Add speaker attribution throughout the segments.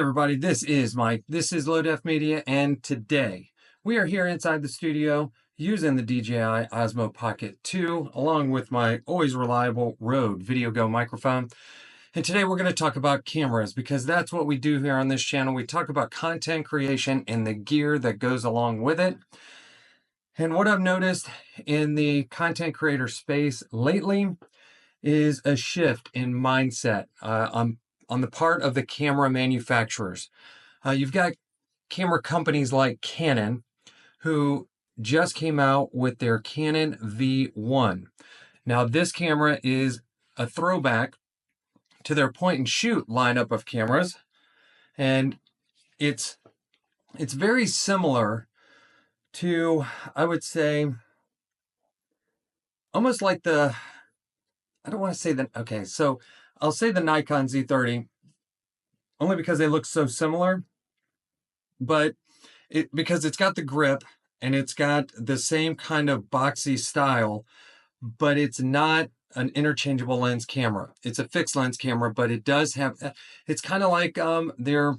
Speaker 1: everybody, this is Mike. This is Low Def Media, and today we are here inside the studio using the DJI Osmo Pocket 2 along with my always reliable Rode Video Go microphone. And today we're going to talk about cameras because that's what we do here on this channel. We talk about content creation and the gear that goes along with it. And what I've noticed in the content creator space lately is a shift in mindset on the part of the camera manufacturers. You've got camera companies like Canon, who just came out with their Canon V1. Now, this camera is a throwback to their point-and-shoot lineup of cameras, and it's very similar to, I would say, almost like the, I don't want to say that, okay, so I'll say the Nikon Z30, only because they look so similar, but because it's got the grip and it's got the same kind of boxy style, but it's not an interchangeable lens camera. It's a fixed lens camera, but it does have, it's kind of like their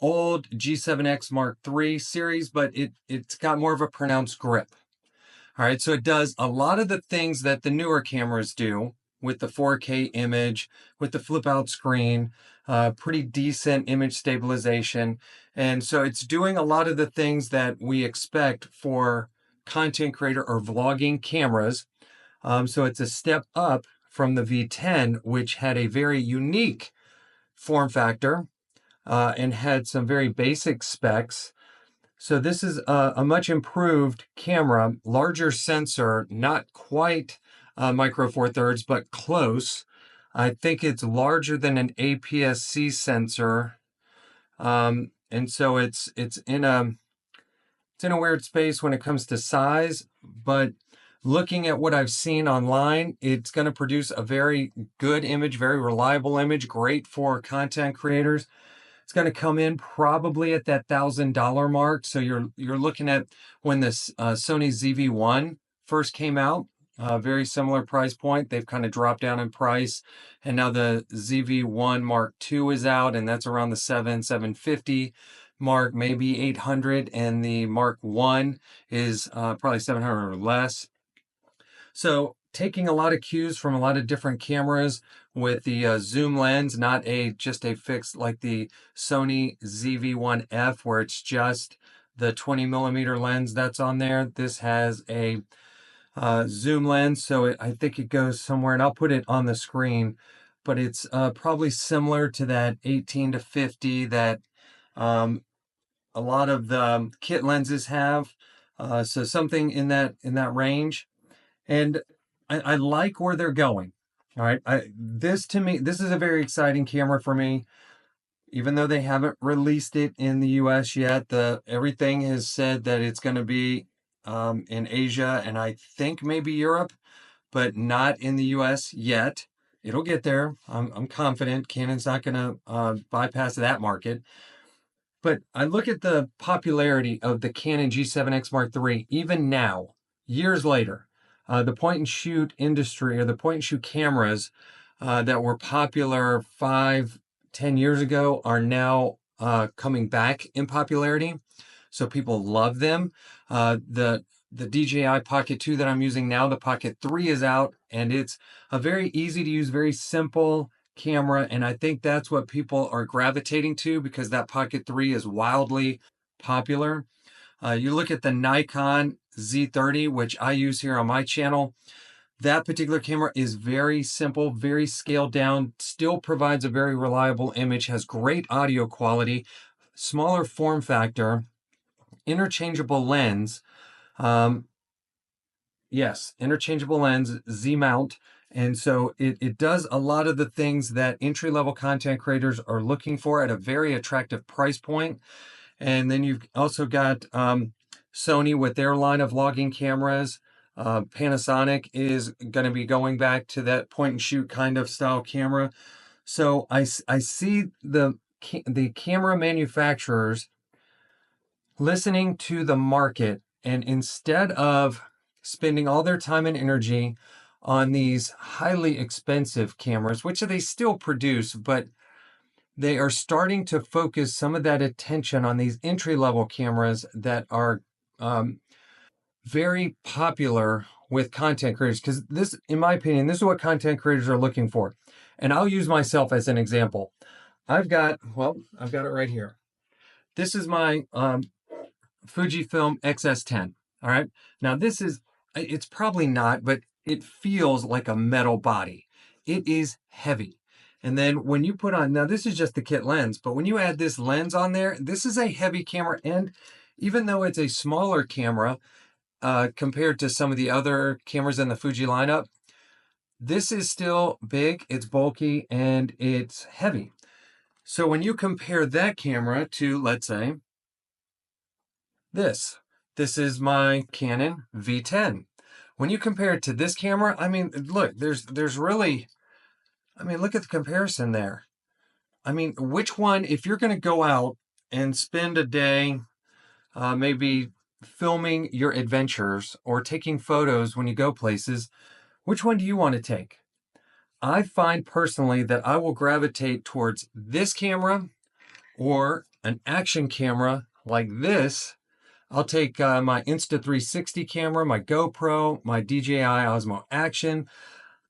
Speaker 1: old G7X Mark III series, but it's got more of a pronounced grip. All right, so it does a lot of the things that the newer cameras do with the 4K image, with the flip out screen, pretty decent image stabilization. And so it's doing a lot of the things that we expect for content creator or vlogging cameras. So it's a step up from the V10, which had a very unique form factor and had some very basic specs. So this is a much improved camera, larger sensor, not quite micro four thirds, but close. I think it's larger than an APS-C sensor. And so it's in a weird space when it comes to size, but looking at what I've seen online, it's going to produce a very good image, very reliable image, great for content creators. It's going to come in probably at that $1,000 mark. So you're looking at when this Sony ZV-1 first came out, very similar price point. They've kind of dropped down in price, and now the ZV-1 Mark II is out, and that's around the $750 mark, maybe $800, and the Mark I is probably $700 or less. So taking a lot of cues from a lot of different cameras with the zoom lens, not just a fixed like the Sony ZV-1F where it's just the 20mm lens that's on there. This has a zoom lens, so I think it goes somewhere, and I'll put it on the screen, but it's probably similar to that 18 to 50 that a lot of the kit lenses have. So something in that range. And I like where they're going. All right. This is a very exciting camera for me. Even though they haven't released it in the US yet, everything has said that it's going to be in Asia and I think maybe Europe, but not in the US yet. It'll get there. I'm confident Canon's not going to bypass that market. But I look at the popularity of the Canon G7X Mark III, even now, years later. The point-and-shoot industry, or the point-and-shoot cameras that were popular 5-10 years ago are now coming back in popularity. So people love them. The DJI Pocket 2 that I'm using now, the Pocket 3 is out, and it's a very easy to use, very simple camera, and I think that's what people are gravitating to because that Pocket 3 is wildly popular. You look at the Nikon Z30, which I use here on my channel. That particular camera is very simple, very scaled down, still provides a very reliable image, has great audio quality, smaller form factor, interchangeable lens. Yes, interchangeable lens, Z mount. And so it does a lot of the things that entry-level content creators are looking for at a very attractive price point. And then you've also got Sony with their line of vlogging cameras. Panasonic is going to be going back to that point-and-shoot kind of style camera. So I see the camera manufacturers listening to the market, and instead of spending all their time and energy on these highly expensive cameras, which they still produce, but they are starting to focus some of that attention on these entry-level cameras that are very popular with content creators. Because this, in my opinion, this is what content creators are looking for. And I'll use myself as an example. I've got it right here. This is my Fujifilm XS10. All right. Now it's probably not, but it feels like a metal body. It is heavy. And then when you put on, now this is just the kit lens, but when you add this lens on there, this is a heavy camera. And even though it's a smaller camera compared to some of the other cameras in the Fuji lineup, this is still big, it's bulky, and it's heavy. So when you compare that camera to, let's say, this is my Canon V10. When you compare it to this camera, I mean, look, there's really, I mean, look at the comparison there. I mean, which one, if you're going to go out and spend a day maybe filming your adventures or taking photos when you go places, which one do you want to take? I find personally that I will gravitate towards this camera or an action camera like this. I'll take my Insta360 camera, my GoPro, my DJI Osmo Action.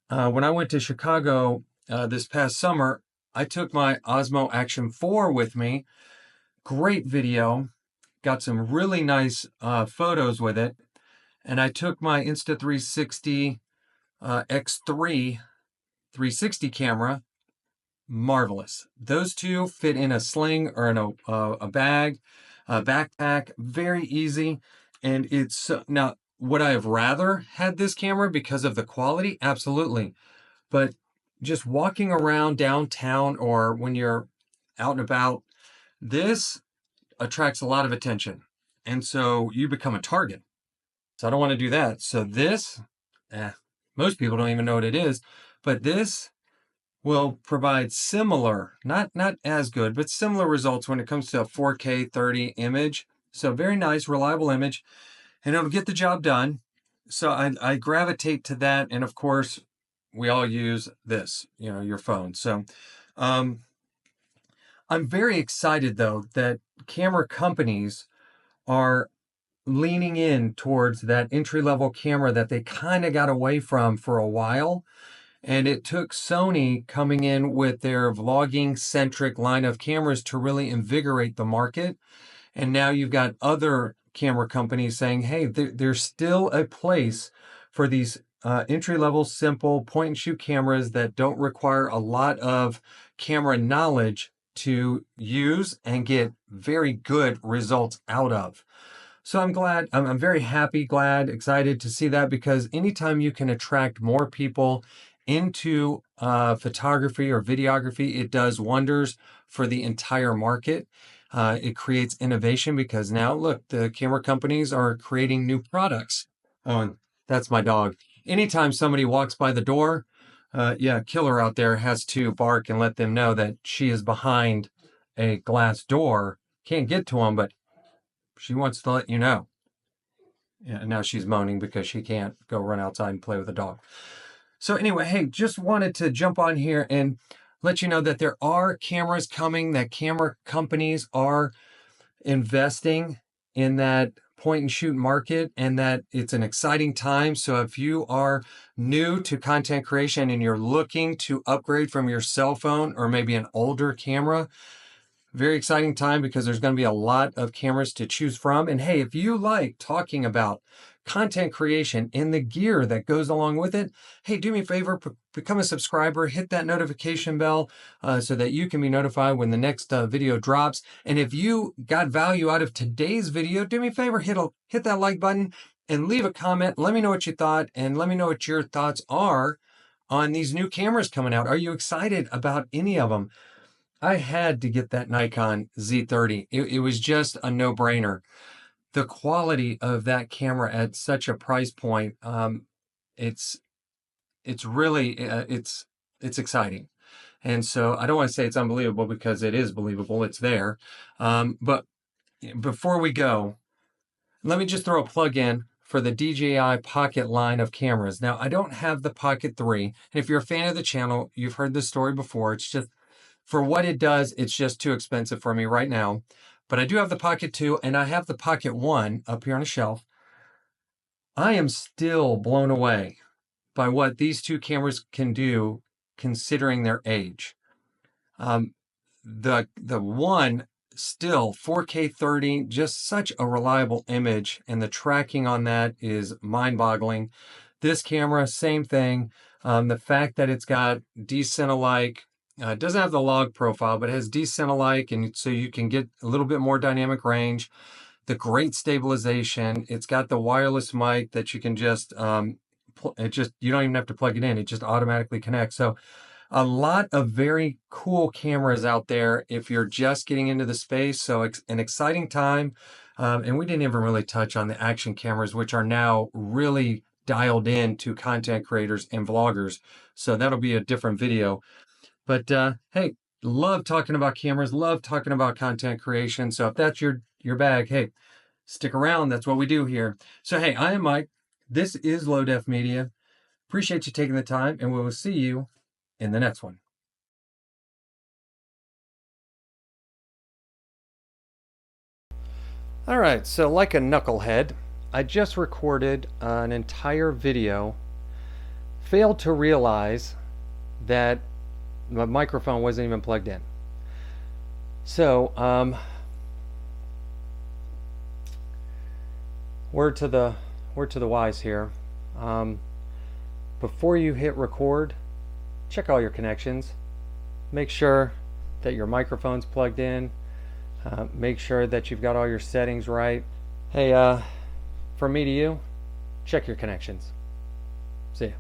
Speaker 1: When I went to Chicago this past summer, I took my Osmo Action 4 with me. Great video. Got some really nice photos with it. And I took my Insta360 X3 360 camera. Marvelous. Those two fit in a sling or in a bag, a backpack, very easy. And it's now, would I have rather had this camera because of the quality? Absolutely. But just walking around downtown or when you're out and about, this attracts a lot of attention. And so you become a target. So I don't want to do that. So this, most people don't even know what it is, but this will provide similar, not as good, but similar results when it comes to a 4K 30 image. So very nice, reliable image, and it'll get the job done. So I gravitate to that. And of course, we all use this, your phone. So I'm very excited, though, that camera companies are leaning in towards that entry-level camera that they kind of got away from for a while. And it took Sony coming in with their vlogging-centric line of cameras to really invigorate the market. And now you've got other camera companies saying, hey, there's still a place for these entry-level, simple point-and-shoot cameras that don't require a lot of camera knowledge to use and get very good results out of. So I'm glad, I'm very happy, glad, excited to see that, because anytime you can attract more people into photography or videography, it does wonders for the entire market. It creates innovation because now, look, the camera companies are creating new products. Oh, and that's my dog. Anytime somebody walks by the door, Killer out there has to bark and let them know that she is behind a glass door. Can't get to them, but she wants to let you know. Yeah, and now she's moaning because she can't go run outside and play with the dog. So anyway, hey, just wanted to jump on here and let you know that there are cameras coming, that camera companies are investing in that point and shoot market, and that it's an exciting time. So if you are new to content creation and you're looking to upgrade from your cell phone or maybe an older camera, very exciting time, because there's going to be a lot of cameras to choose from. And hey, if you like talking about content creation and the gear that goes along with it, hey, do me a favor, become a subscriber, hit that notification bell so that you can be notified when the next video drops. And if you got value out of today's video, do me a favor, hit that like button and leave a comment. Let me know what you thought, and let me know what your thoughts are on these new cameras coming out. Are you excited about any of them? I had to get that Nikon Z30. It was just a no-brainer. The quality of that camera at such a price point, it's really it's exciting. And so I don't want to say it's unbelievable, because it is believable. It's there. But before we go, let me just throw a plug in for the DJI Pocket line of cameras. Now, I don't have the Pocket 3. And if you're a fan of the channel, you've heard this story before. It's just For what it does, it's just too expensive for me right now. But I do have the Pocket 2 and I have the Pocket 1 up here on a shelf. I am still blown away by what these two cameras can do considering their age. Um, the one still 4K 30, just such a reliable image, and the tracking on that is mind-boggling. This camera, same thing. The fact that it's got descent-alike, it doesn't have the log profile, but it has descent-alike, and so you can get a little bit more dynamic range. The great stabilization. It's got the wireless mic that you can just, you don't even have to plug it in. It just automatically connects. So a lot of very cool cameras out there if you're just getting into the space. So an exciting time. And we didn't even really touch on the action cameras, which are now really dialed in to content creators and vloggers. So that'll be a different video. But hey, love talking about cameras, love talking about content creation. So if that's your bag, hey, stick around. That's what we do here. So hey, I am Mike. This is Low Def Media. Appreciate you taking the time, and we will see you in the next one. All right, so like a knucklehead, I just recorded an entire video, failed to realize that my microphone wasn't even plugged in. So, word to the wise here. Before you hit record, check all your connections. Make sure that your microphone's plugged in. Make sure that you've got all your settings right. Hey, from me to you, check your connections. See ya.